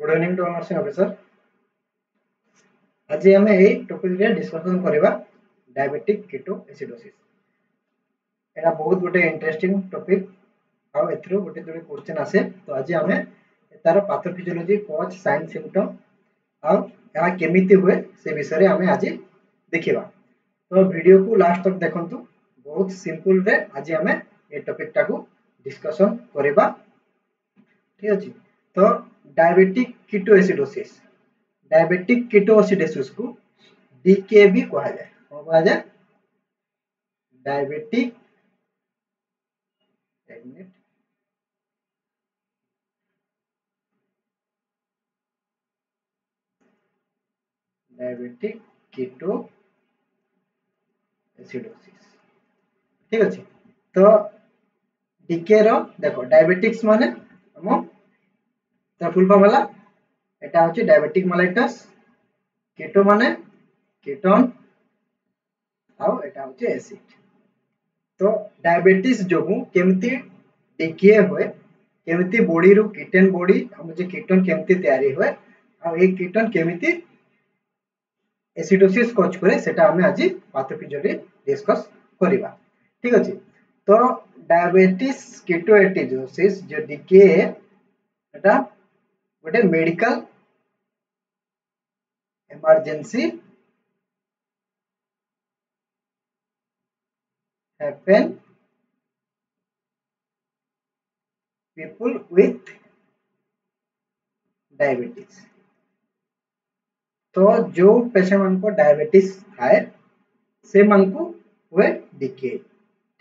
Good evening to nursing officer. आज आम यही टॉपिक रे डिस्कशन करवा डायबिटिक कीटोएसिडोसिस। एटा बहुत गोटे इंटरेस्टिंग टॉपिक आउ एथरो गोटे जोड़े क्वेश्चन आसे। तो आज आम तार पैथोफिजियोलॉजी कॉज साइन सिम्पटम आउ या केमिति हुए से विषय रे आम आज देखिबा। तो वीडियो को लास्ट तक देखंतु। बहुत सिंपल रे आज आम ए टॉपिक टाको डिस्कशन करबा। ठीक अछि। तो डायबिटिक कीटोएसिडोसिस को डीके भी कहा जाए। कौन कहा जाए? Diabetic ketoacidosis. ठीक अछि। तो डीके रो देखो डायबिटिक्स माने हम तर फुल फॉर्म होला एटा होची डायबिटिक मेलाइटस। कीटो माने कीटोन आउ एटा होची एसिड। तो डायबिटीज जोगु केमती डीके होए, केमती बॉडी रो कीटन बॉडी हम जे कीटन केमती तयारी होए आ ए कीटन केमती एसिडोसिस कॉज करे सेटा हमें आज पैथोफिजियोलॉजी डिस्कस करिवा। ठीक अछि। तो डायबिटीज कीटोएसिडोसिस जो डीके एटा गोटे medical emergency happen people with diabetes। तो जो पेशेंट मान को डायबिटीज थाए से मान को हुए डीके।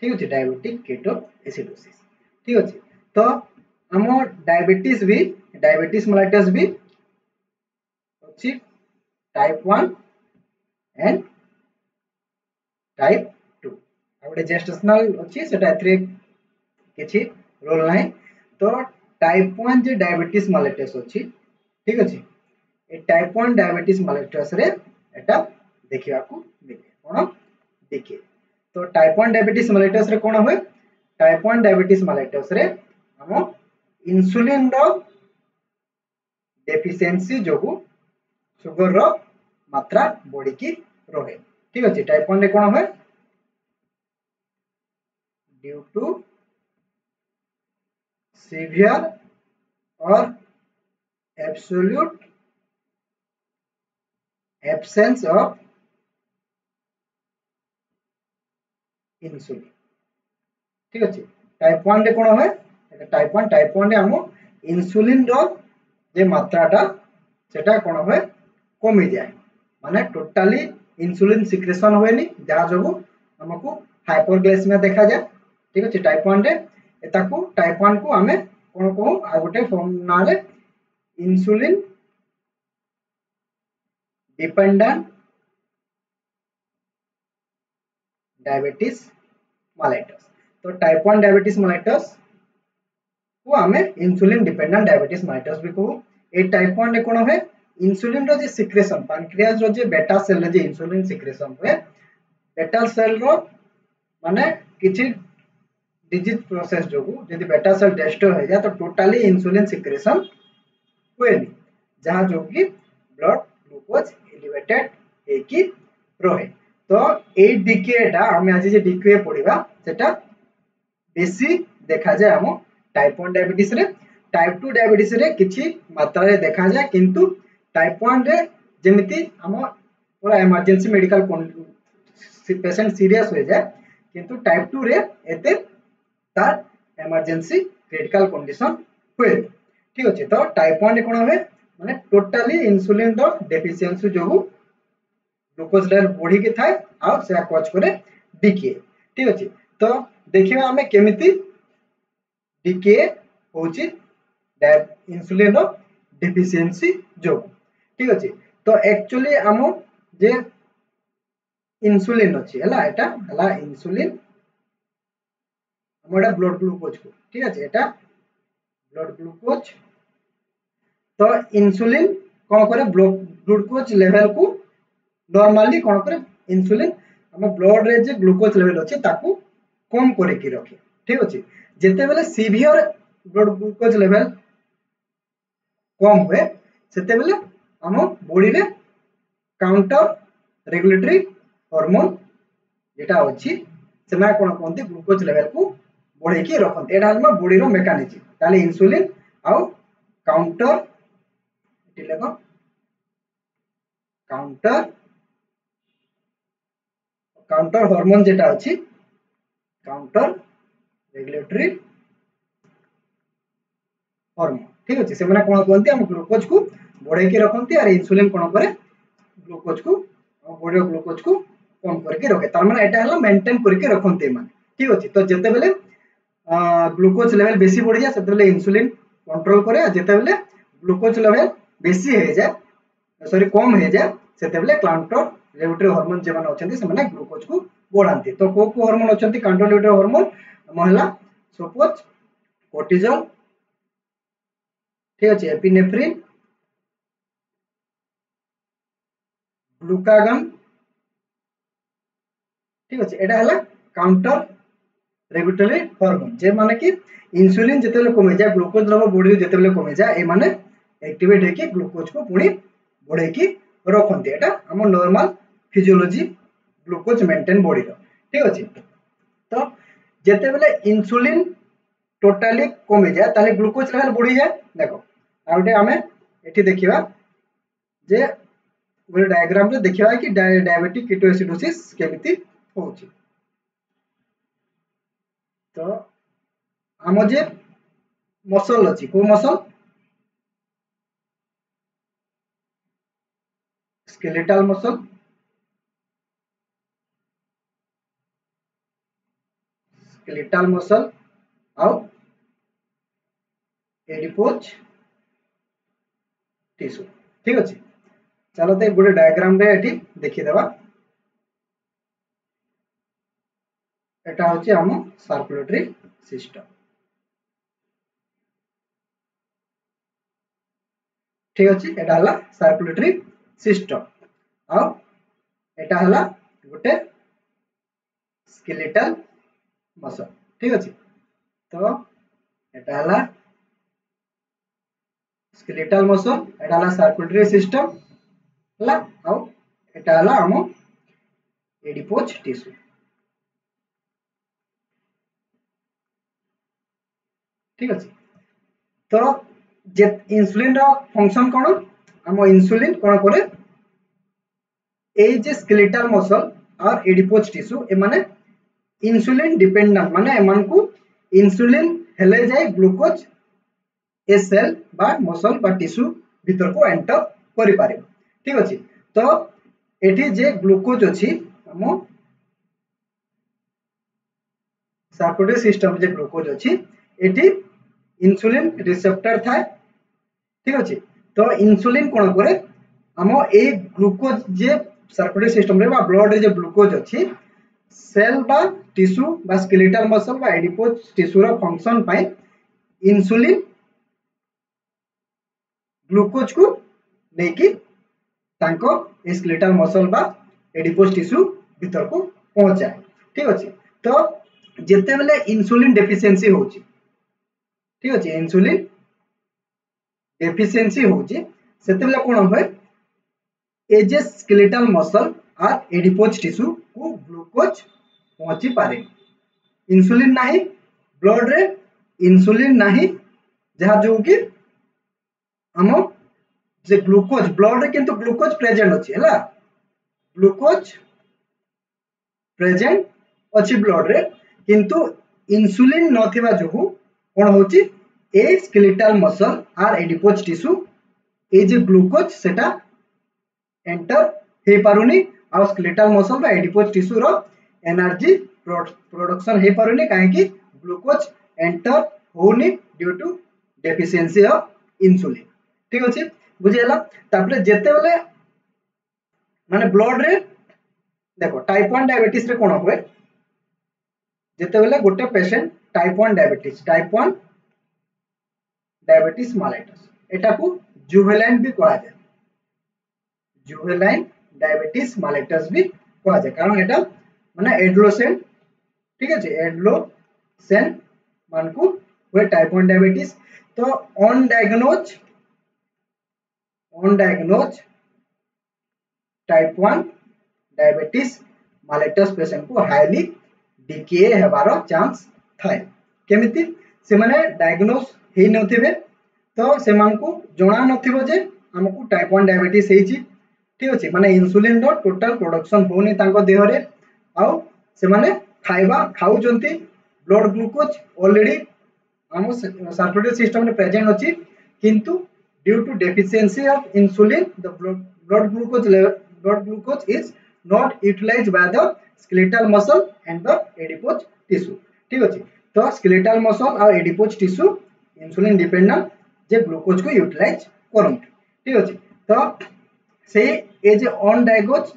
ठीक अछि। Diabetic ketoacidosis. ठीक अछि। तो हम डायबिटीज मेलाइटस भी अछि टाइप 1 एंड टाइप 2। गोटे जेस्टेशनल अछि सेटा एथरे किछि रोल नाही। तो टाइप 1 जे डायबिटीज मेलाइटस अछि। ठीक अछि। ए टाइप 1 डायबिटीज मेलाइटस रे एटा देखिया को मिले कोन डीके। तो टाइप 1 डायबिटीज मेलाइटस रे कोन होय? टाइप 1 डायबिटीज मेलाइटस रे हम इंसुलिन रो डेफिशिएंसी जोगु शुगर रो मात्रा बढ़ी की रहे। ठीक अछि। टाइप 1 रे कोन होय? Due to severe or absolute absence of insulin। ठीक अछि। टाइप 1 रे कोन होय? टाइप 1 रे हम इंसुलिन रो जे मात्राटा सेटा कोन होय कमी जाए। माने टोटली इंसुलिन सिक्रेशन होएनी जहा जोगु हमकु हाइपरग्लाइसेमिया देखा जाए। ठीक अछि। टाइप 1 रे एताकू टाइप 1 को हमें कोन को आ गोटे फॉर्म ना रे इंसुलिन डिपेंडेंट डायबिटीज मेलाइटस। तो टाइप 1 डायबिटीज मेलाइटस को हमें इंसुलिन डिपेंडेंट डायबिटीज मेलाइटस भी कहू। ए टाइप 1 रे कोन होय? इंसुलिन रो जे सिक्रेशन पैनक्रियाज रो जे बेटा सेल रे जे इंसुलिन सिक्रेशन होय बेटा सेल रो माने किछि डिजीज प्रोसेस जोगु यदि बेटा सेल डिस्ट्रॉय हो जाए तो टोटली इंसुलिन सिक्रेशन हुएनी जहां जो कि ब्लड ग्लूकोज एलिवेटेड है कि रहे। तो ए डीकेटा हम आज जे डीके पढिबा सेटा बेसी देखा जाए हम टाइप 1 डायबिटीज रे। टाइप 2 डायबिटीज रे किछि मात्रा रे देखा जाए किंतु टाइप 1 रे जेमिति हम पूरा इमरजेंसी मेडिकल पेशेंट सीरियस हो जाए किंतु टाइप 2 रे एते तार इमरजेंसी क्रिटिकल कंडीशन हुए। ठीक अछि। तो टाइप 1 रे कोन होय? माने टोटली इंसुलिन रो डेफिशिएंसी जोगु ग्लूकोज लेवल बढ़ी के थाए आ से कॉज करे डीके। ठीक अछि। तो देखिबा हमें केमिति डीके होची इंसुलिन रो डेफिशिएंसी जोगु। ठीक अछि। तो एक्चुअली हम जे इंसुलिन अछि हला एटा हला इंसुलिन हमरा ब्लड ग्लूकोज को। ठीक अछि। एटा ब्लड ग्लूकोज। तो इंसुलिन कोन करे ब्लड ग्लूकोज लेवल को नॉर्मली कोन करे इंसुलिन हम ब्लड रे जे ग्लूकोज लेवल अछि ताकू कम करे की रखे। ठीक अछि। जेते बेले सीवियर ब्लड ग्लूकोज लेवल कम हुए सेते बेले हम बॉडी रे काउंटर रेगुलेटरी हार्मोन जेटा अछि सेमा कोन कहंती ग्लूकोज लेवल को बढ़े की रखंती एटा हम बॉडी रो मेकानिज्म ताले इंसुलिन आउ काउंटर एटी लेको काउंटर काउंटर हार्मोन जेटा अछि काउंटर रेगुलेटरी हार्मोन ठीक अछि से माने कोन कहंती हम ग्लूकोज को बढ़े की रखंती और इंसुलिन कोन करे ग्लूकोज को बॉडी ग्लूकोज को कम करके रखे तार माने एटा हला मेंटेन करके रखंती माने ठीक अछि तो जेते बेले ग्लूकोज लेवल बेसी बढ़ जाए सेते बेले इंसुलिन कंट्रोल करे जेते बेले ग्लूकोज लेवल बेसी हे जाए सॉरी कम हे जाए सेते बेले काउंटर रेगुलेटरी हार्मोन जे माने अछंती से माने ग्लूकोज को बढ़ांती तो को हार्मोन अछंती काउंटर रेगुलेटरी हार्मोन महिला सपोज कोर्टिजोल ठीक अछि एपिनेफ्रिन ग्लूकागन ठीक अछि एटा हला काउंटर रेगुलेटरी हार्मोन जे माने कि इंसुलिन जेतेले कमे जाए ग्लूकोज लेवल बॉडी जेतेले कमे जाए ए माने एक्टिवेट हेकी ग्लूकोज को पुनी बढ़े की रखंती एटा हम normal physiology glucose maintain body रो ठीक अछि तो जेतेबेले इंसुलिन टोटली कमे जाए ताले ग्लूकोज लेवल बढ़ी जाए देखो आउटे हमें एठी देखिबा जे गोटे डायग्राम रे देखिबा कि डायबिटिक कीटोएसिडोसिस केमिति होउची तो हम जे मसल अछि को मसल स्केलेटल मसल आउ एडिपोज टिश्यू ठीक अछि चलो तो गोटे डायग्राम रे एठी देखि देबा एटा होची हम सर्कुलेटरी सिस्टम ठीक अछि एटा हला सर्कुलेटरी सिस्टम आ एटा हला गोटे स्केलेटल मसल ठीक अछि तो एटा हला स्केलेटल मसल एटा हला सर्कुलेटरी सिस्टम हला आ एटा हला हम एडिपोज टिश्यू ठीक अछि तो जे इंसुलिन रो फंक्शन कोन हम इंसुलिन कोन करे ए जे स्केलेटल मसल और एडिपोज टिश्यू ए माने इंसुलिन डिपेंडेंट माने एमान को इंसुलिन हेले जाय ग्लूकोज ए सेल बा मसल बा टिश्यू भीतर को एंटर करि पारे ठीक अछि तो एठी जे ग्लूकोज अछि हम सर्कुलेटरी सिस्टम जे ग्लूकोज अछि एठी इंसुलिन रिसेप्टर थाए ठीक अछि तो इंसुलिन कोन करे हम ए ग्लूकोज जे सर्कुलेटरी सिस्टम रे बा ब्लड रे जे ग्लूकोज अछि सेल बा टिश्यू बा स्केलेटल मसल बा एडिपोज टिश्यू रो फंक्शन पाई इंसुलिन ग्लूकोज को लेकी तांको स्केलेटल मसल बा एडिपोज टिश्यू भीतर को पहुंचाए ठीक अछि तो जेते बेले इंसुलिन डेफिशिएंसी होची ठीक अछि इंसुलिन डेफिशिएंसी होची सेते बेले कोन होय ए जे स्केलेटल मसल और एडिपोज टिश्यू को ग्लूकोज पहुंची पारे इंसुलिन नाही ब्लड रे इंसुलिन नाही जहा जो कि हम जे ग्लूकोज ब्लड रे किंतु ग्लूकोज प्रेजेंट अछि हला ग्लूकोज प्रेजेंट अछि ब्लड रे किंतु इंसुलिन नथिबा जोगु कोन होची ए स्केलेटल मसल और एडिपोज टिश्यू ए जे ग्लूकोज सेटा एंटर हे पारुनी आ स्केलेटल मसल बा एडिपोज टिश्यू रो एनर्जी प्रोडक्शन हे पारुनी काहे कि ग्लूकोज एंटर होनी due to deficiency of insulin ठीक अछि बुझियला तापरे जेते बेले माने ब्लड रे देखो टाइप 1 डायबिटीज रे कोन होय जेते बेले गोटे पेशेंट टाइप 1 डायबिटीज मालाइटस एटा को जुवेनाइल भी कहा जाय जुवेनाइल डायबिटीज मालाइटस भी कहा जाय कारण एटा माने एडोलेसेंट ठीक है एडोलेसेंट मान को हुए टाइप 1 डायबिटीज तो अनडायग्नोज टाइप 1 डायबिटीज मालेटस पेशेंट को हाईली डीके हेबार चांस थाए केमिति से माने डायग्नोज हे नथिबे तो से मान को जणा नथिबो जे हमकु टाइप 1 डायबिटीज हेची ठीक अछि माने इंसुलिन रो टोटल प्रोडक्शन होनी तांको देह रे आ से माने खाइबा खाउ जंती ब्लड ग्लूकोज ऑलरेडी हम सर्कुलेटरी सिस्टम में प्रेजेंट अछि किंतु due to deficiency of insulin the blood glucose is not utilized by the skeletal muscle and the adipose tissue ठीक अछि तो skeletal muscle और adipose tissue इंसुलिन डिपेंडेंट जे glucose को utilise current ठीक अछि तो से ए जे अनडायग्नोज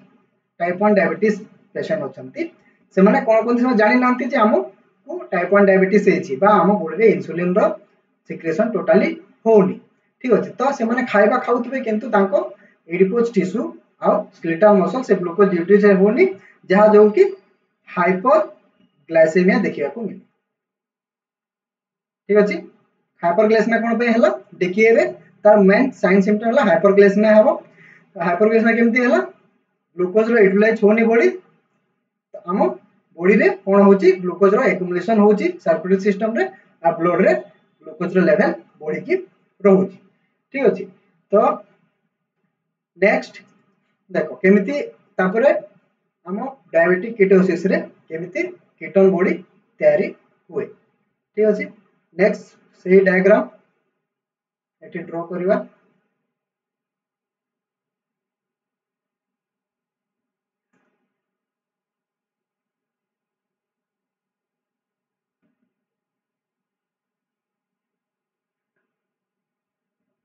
टाइप 1 डायबिटीज पेशेंट अछंती से माने कोन कोन से जानि नांती जे हमो को टाइप 1 डायबिटीज हेछि बा हम बॉडी रे इंसुलिन रो सिक्रेशन टोटली होनी ठीक अछि तो से माने खाइबा खाउतबे किंतु तांको एडिपोज टिश्यू आ स्केलेटल मसल से ग्लूकोज यूटिलाइज होनी जहा जो कि हाइपर ग्लाइसेमिया देखिया को मिले ठीक अछि हाइपर ग्लाइसेमिया कोन पे हला देखिए रे तार मेन साइन सिम्पटम हला हाइपर ग्लाइसेमिया हबो हाइपर ग्लाइसेमिया केमती हला ग्लूकोज रो यूटिलाइज होनी बॉडी हम बॉडी रे कोन होची ग्लूकोज रो एक्युमुलेशन होची सर्कुलेटरी सिस्टम रे आ ब्लड रे ग्लूकोज रो लेवल बॉडी की रहउची ठीक अछि तो नेक्स्ट देखो केमिति तापरे हम डायबिटिक कीटोसिस रे केमिति कीटोन बॉडी तयारी हुए ठीक अछि नेक्स्ट सही डायग्राम एठी ड्रा करिवा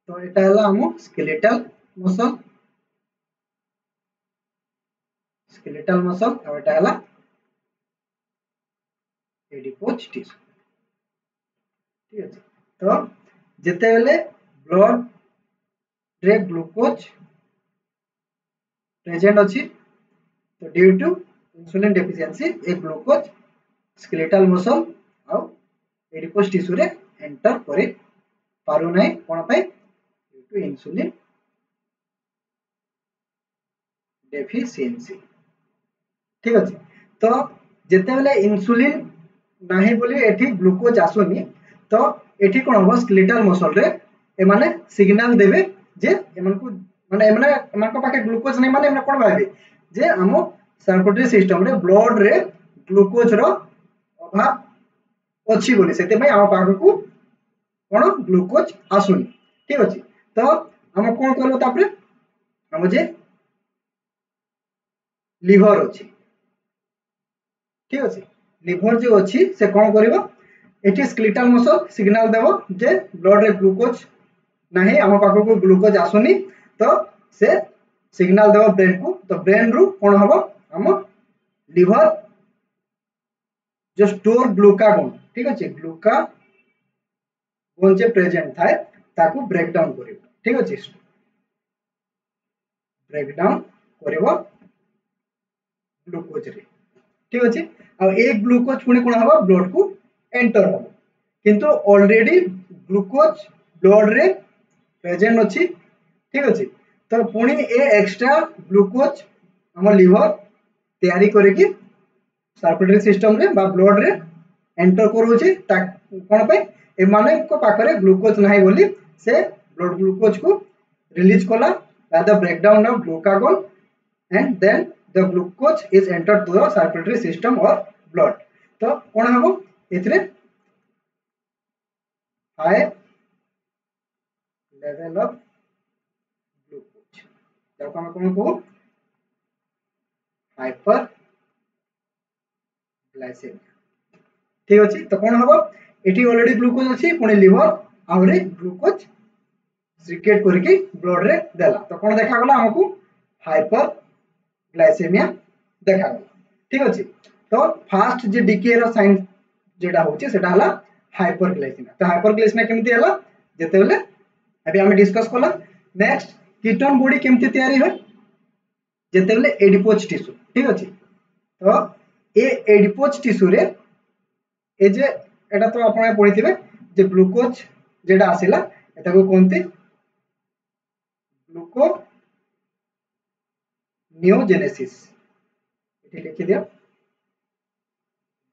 तो एटा हला हम स्केलेटल मसल और एटा हला एडिपोज टिश्यू ठीक अछि तो जेते बेले ब्लड रे ग्लूकोज प्रेजेंट अछि तो ड्यू टू इंसुलिन डेफिशिएंसी ए ग्लूकोज स्केलेटल मसल और एडिपोज टिश्यू रे एंटर करे पारु नै कोन पे ड्यू टू इंसुलिन डेफिशिएंसी ठीक अछि तो जेते बेले इंसुलिन नाही बोली एठी ग्लूकोज आसुनी तो एठी कोन हो स्केलेटल मसल रे ए माने सिग्नल देबे जे एमन को माने एमन को पाके ग्लूकोज नै माने एमन कोन भाबे जे हमो सर्कुलेटरी सिस्टम रे ब्लड रे ग्लूकोज रो अभाव अछि बोली सेते भाई हम पाके को कोन ग्लूकोज आसुनी ठीक अछि तो हम कोन करबो तापरे हम जे लिवर अछि ठीक अछि लिवर जो अछि से कोन करबो एठी स्केलेटल मसल सिग्नल देबो जे ब्लड रे ग्लूकोज नाही हम पाखो को ग्लूकोज आसुनी तो से सिग्नल देबो ब्रेन को तो ब्रेन रु कोन हबो हम लिवर जो स्टोर ग्लूकागोन ठीक अछि ग्लूकागोन जे प्रेजेंट थाए ताकू ब्रेक डाउन करिवो ठीक अछि ब्रेक डाउन करिवो ग्लूकोज रे ठीक अछि आ एक ग्लूकोज पुनी कोन हबो ब्लड को एंटर हबो किंतु ऑलरेडी ग्लूकोज ब्लड रे प्रेजेंट अछि ठीक अछि तो पुनी ए एक्स्ट्रा ग्लूकोज हम लिवर तयारी करे कि सर्कुलेटरी सिस्टम रे बा ब्लड रे एंटर करूची कोन पे ए माने को पाखरे ग्लूकोज नाही बोली से ब्लड ग्लूकोज को रिलीज कला by the breakdown of glucagon and then the glucose is entered to the circulatory system or blood तो कोन हबो एथरे हाई लेवल ऑफ ग्लूकोज जब हम कोन को हाइपर ग्लाइसेमिया ठीक अछि तो कोन हबो एठी ऑलरेडी ग्लूकोज अछि पुनी लिवर आउरे ग्लूकोज सिक्रेट करके ब्लड रे देला तो कोन देखा गला हमकु हाइपर ग्लाइसेमिया देखा गला ठीक अछि तो फास्ट जे डीके रो साइन जेटा होची सेटा हला हाइपर ग्लाइसेमिया तो हाइपर ग्लाइसेमिया केमती हला जेते बेले अभी हम डिस्कस कला नेक्स्ट कीटोन बॉडी केमती तयारी होय जेते बेले एडिपोज टिश्यू ठीक अछि तो ए एडिपोज टिश्यू रे ए जे एटा तो आपण पढिथिबे जे ग्लूकोज जेटा आसिला एटा को कोनते ग्लूकोनियोजेनेसिस ये लिखि दियो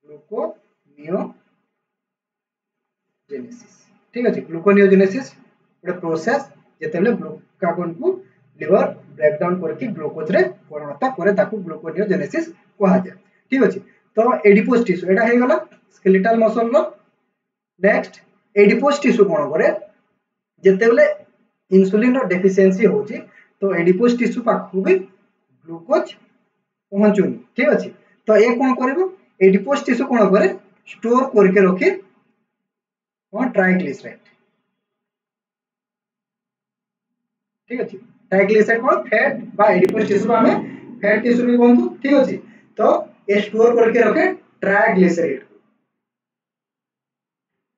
ग्लूकोनियोजेनेसिस ठीक अछि ग्लूकोनियोजेनेसिस ଗୋଟେ प्रोसेस जेतेले ग्लूकागोन को लिवर ब्रेक डाउन करके ग्लूकोज रे परिणत करे ताकू ग्लूकोनियोजेनेसिस कहा जाय ठीक अछि तो एडिपोज टिश्यू एटा हे गला स्केलेटल मसल रो नेक्स्ट एडिपोज टिश्यू कोन करे जेतेले इंसुलिन रो डेफिशिएंसी होची तो एडिपोज टिश्यू पाखु भी ग्लूकोज पहुंचुनी ठीक अछि तो ए कोन करबो एडिपोज टिश्यू कोन करे स्टोर करके रखे और ट्राइग्लिसराइड ठीक अछि ट्राइग्लिसराइड को फैट बा एडिपोज टिश्यू हमें फैट टिश्यू भी बोलतो ठीक अछि तो ये स्टोर करके रखे ट्राइग्लिसराइड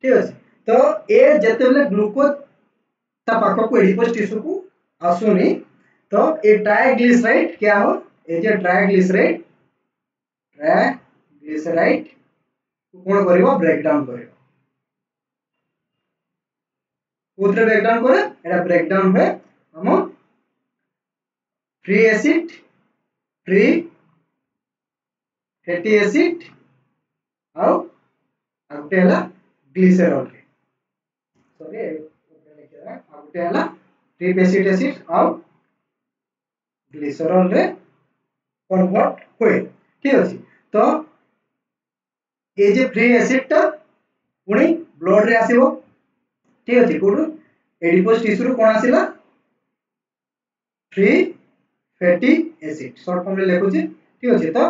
ठीक अछि तो ए जेतेले ग्लूकोज ता पाखो को एडिपोज टिश्यू को आसुनी तो ए ट्राइग्लिसराइड क्या हो ए जे ट्राइग्लिसराइड कोन करबो ब्रेक डाउन करबो कोथरे ब्रेक डाउन करे एटा ब्रेक डाउन है हम free acid free fatty acid आउ आगटे हला ग्लिसरॉल सॉरी ऊपर लिखा आगटे हला फ्री फैटी एसिड आउ ग्लिसरॉल रे कन्वर्ट होए ठीक अछि तो ए जे फ्री एसिड ता पुनी ब्लड रे आसीबो ठीक अछि कोडु एडिपोज टिश्यू रो कोन आसीला free fatty acid short form रे लिखुची ठीक अछि तो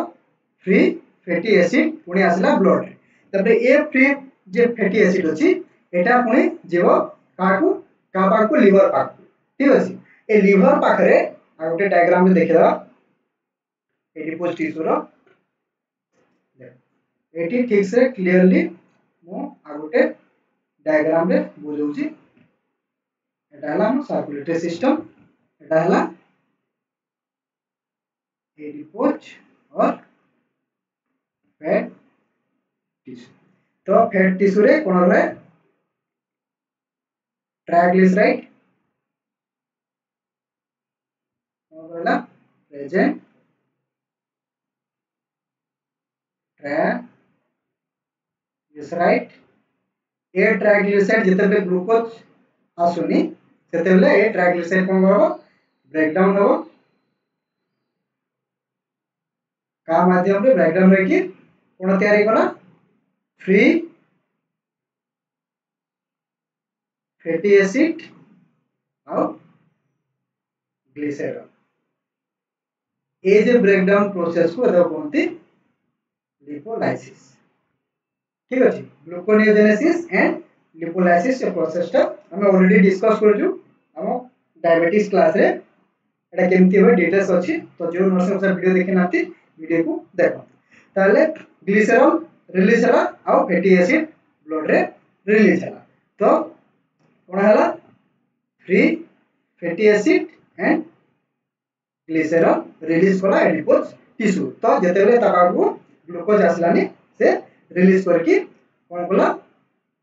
फ्री फैटी एसिड पुनी आसीला ब्लड रे तबे ए फ्री जे फैटी एसिड अछि एटा पुनी जेबो काकू का पाकू लिवर पाकू ठीक अछि ए लिवर पाखरे आ गोटे डायग्राम में देखिदा एडिपोज टिश्यू रो एटी ठीक से क्लियरली मो आ गोटे डायग्राम रे बुझौची एटा हला हम सर्कुलेटरी सिस्टम एटा हला एडिपोज और फैट टिश्यू तो फैट टिश्यू रे कोन रहे ट्राइग्लिसराइड कोन रहला प्रेजेंट ट्राइग्लिसराइड ए ट्राइग्लिसराइड जेतेबे ग्लूकोज आसुनी सेतेबेले ए ट्राइग्लिसराइड कोन होबो ब्रेक डाउन होबो का माध्यम रे ब्रेक डाउन होई कि कोन तयारी कला फ्री फैटी एसिड और ग्लिसरॉल ए जे ब्रेक डाउन प्रोसेस को एदा कोनती लिपोलाइसिस ठीक अछि gluconeogenesis and lipolysis a process ता हम ऑलरेडी डिस्कस करजु हम डायबिटीज क्लास रे एटा केमती होय डिटेल्स अछि तो जो नर्सिंग से वीडियो देखि नाती वीडियो को देखो ताले ग्लिसरॉल रिलीज हला आ फैटी एसिड ब्लड रे रिलीज हला तो कोन हला free fatty acid and glycerol release कला एडिपोज टिश्यू तो जेतेबेले ताकाकू ग्लूकोज आसलानी से रिलीज करके कोन कला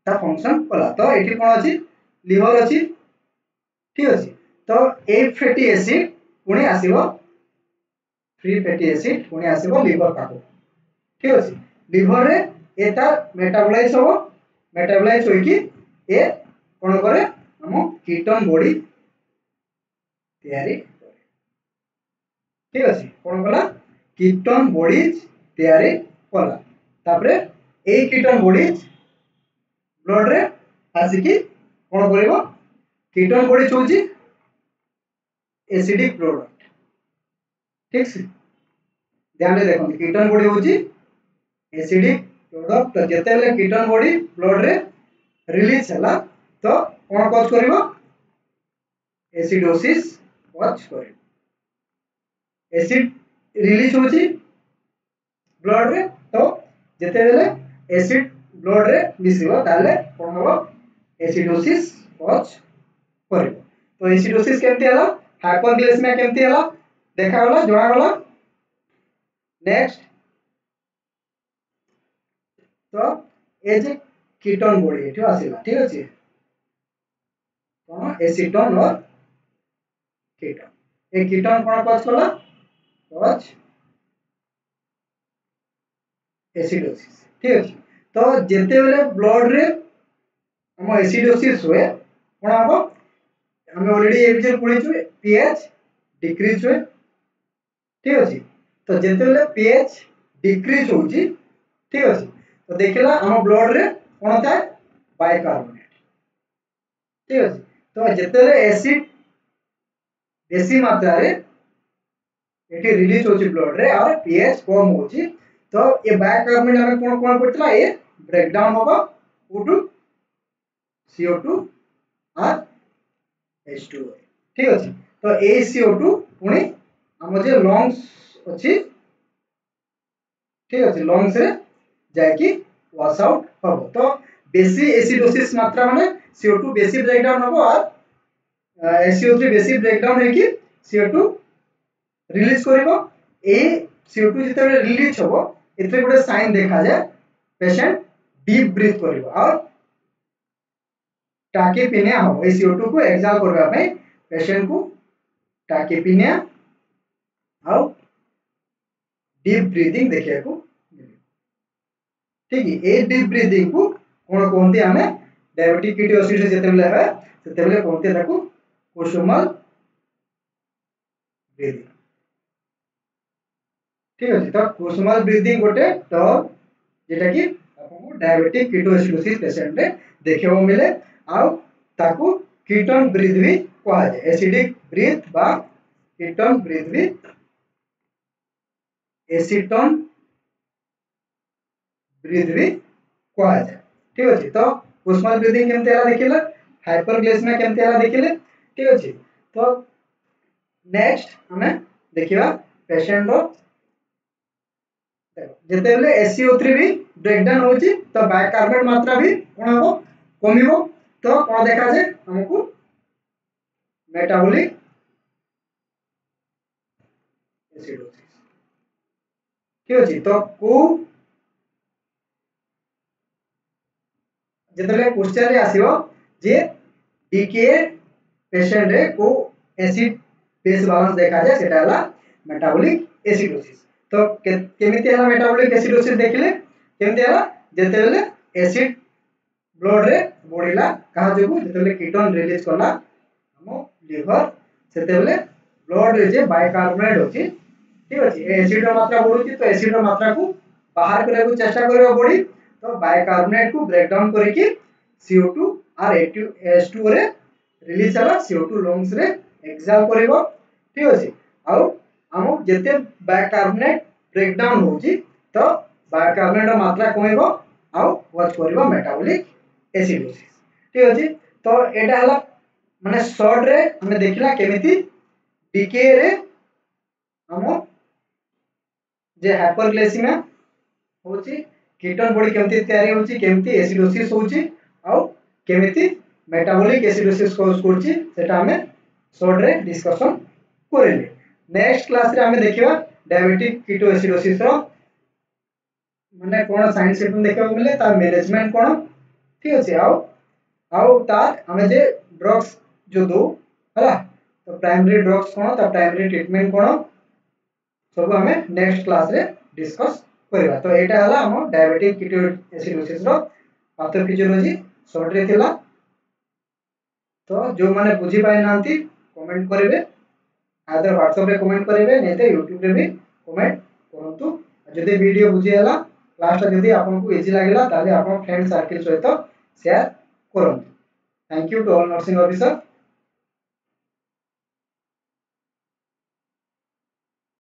ता फंक्शन कला तो एठी कोन अछि लिवर अछि ठीक अछि तो ए फैटी एसिड पुणी आसीबो फ्री फैटी एसिड पुणी आसीबो लिवर पाको ठीक अछि लिवर रे एटा मेटाबोलाइज हो मेटाबोलाइज होई कि ए कोन करे हम कीटोन बॉडी तयारी करे ठीक अछि कोन कला कीटोन बॉडीज तयारी कला तापरे ए कीटोन बॉडीज ब्लड रे आसी कि कोन करबो कीटोन बॉडीज होची एसिडिक प्रोडक्ट ठीक से ध्यान रे देखो कीटोन बॉडी होची एसिडिक प्रोडक्ट तो जेतेले कीटोन बॉडी ब्लड रे रिलीज हला तो कोन कॉज करबो एसिडोसिस कॉज करबो एसिड रिलीज होची ब्लड रे तो जेतेले एसिड ब्लड रे मिसिबो ताले कोन हो एसिडोसिस कॉज करबो तो एसिडोसिस केमती हला हाइपरग्लाइसेमिया केमती हला देखा होला जोड़ा होला नेक्स्ट तो ए जे कीटोन बॉडी एठो आसीला ठीक अछि कोन एसीटोन और कीटन ए कीटन कोन कॉज कला कॉज एसिडोसिस ठीक अछि तो जेते बेले ब्लड रे हम एसिडोसिस हुए कोन हम हम ऑलरेडी ए विषय पढिछु पीएच डिक्रीज हुए ठीक अछि तो जेते बेले पीएच डिक्रीज होउची ठीक अछि तो देखिला हम ब्लड रे कोन थाए बाइकार्बोनेट ठीक अछि तो जेते बेले एसिड बेसी मात्रा रे एटी रिलीज होची ब्लड रे और पीएच कम होची तो ये बाइकार्बोनेट हमें कोन कोन करतला ए ब्रेक डाउन होबा O2 CO2 और H2O ठीक अछि तो ए CO2 पुनी हम जे लंग्स अछि ठीक अछि लंग्स रे जाय कि वॉश आउट हबो तो बेसी एसिडोसिस मात्रा माने CO2 बेसी ब्रेक डाउन हबो और SiO3 बेसी ब्रेक डाउन है कि CO2 रिलीज करिवो ए CO2 जिते रिलीज हबो एते गोटे साइन देखा जाय पेशेंट डीप ब्रीथ करिवो और टाकीपिनिया हबो ए CO2 को एक्सहाल करबा पे पेशेंट को टाकीपिनिया और डीप ब्रीथिंग देखिया को ठीक है ए डीप ब्रीथिंग को कोन कोनते हमें डायबिटिक कीटोसिस जेते बेले है सेते बेले कोनते ताको कुसुमल ब्रीथिंग ठीक अछि तो कुसुमल ब्रीथिंग गोटे टर्म जेटा कि आपको डायबिटिक कीटोसिस पेशेंट रे देखियो मिले आ ताको कीटन ब्रीथ भी कहा जाय एसिडिक ब्रीथ बा कीटन ब्रीथ भी एसीटन ब्रीथ भी कहा जाय ठीक अछि तो कुसुमल ब्रीथिंग केमते हला देखिले हाइपरग्लाइसेमिया केमते हला देखिले ठीक अछि तो नेक्स्ट हमें देखिबा पेशेंट रो जेते बेले SiO3 भी ब्रेकडाउन होची तो बाइकार्बोनेट मात्रा भी कोन हबो कमिबो तो कोन देखा जाय हमकु मेटाबॉलिक एसिडोसिस ठीक अछि तो को जेते बेले क्वेश्चन रे आसीबो जे डीके पेशेंट रे को एसिड बेस बैलेंस देखा जाय सेटा हला मेटाबॉलिक एसिडोसिस तो केमिति हला मेटाबॉलिक एसिडोसिस देखिले केमिति हला जेते बेले एसिड ब्लड रे बढ़िला कहा जोगु जेते बेले कीटोन रिलीज करला हम लिवर सेते बेले ब्लड रे जे बाइकार्बोनेट होची ठीक अछि एसिड रो मात्रा बढ़ुची तो एसिड रो मात्रा को बाहर करे को चेष्टा करबा बॉडी तो बाइकार्बोनेट को ब्रेक डाउन करी कि CO2 और H2O रे रिलीज हला CO2 लंग्स रे एक्सहाल करिवो ठीक अछि आ हम जेते बाइकार्बोनेट ब्रेक डाउन होची तो बाइकार्बोनेट रो मात्रा कमिबो आ वॉच करिवो मेटाबॉलिक एसिडोसिस ठीक अछि तो एटा हला माने शॉर्ट रे हमें देखिला केमिति डीके रे हम जे हाइपरग्लाइसेमिया होची कीटन बॉडी केमिति तयारी होची केमिति एसिडोसिस होची आ केमिति मेटाबॉलिक एसिडोसिस कॉज करची सेटा हमें शॉर्ट रे डिस्कशन करेले नेक्स्ट क्लास रे हमें देखिबा डायबिटिक कीटोएसिडोसिस रो माने कोन साइंस सिस्टम देखबा मिले ता मैनेजमेंट कोन ठीक अछि आ तार हमें जे ड्रग्स जो दो हला तो प्राइमरी ड्रग्स कोन ता प्राइमरी ट्रीटमेंट कोन सब हमें नेक्स्ट क्लास रे डिस्कस करबा तो एटा हला हम डायबिटिक कीटोएसिडोसिस रो पैथोफिजियोलॉजी शॉर्ट रे थिला तो जो माने बुझी पाइ नांती कमेंट करिवे आदर WhatsApp रे कमेंट करिवे नै ते YouTube रे भी कमेंट करंतु जदि वीडियो बुझी हला क्लास ता जदि आपन को इजी लागला ताले आपन फ्रेंड सर्कल सहित शेयर करंतु thank you to all nursing officer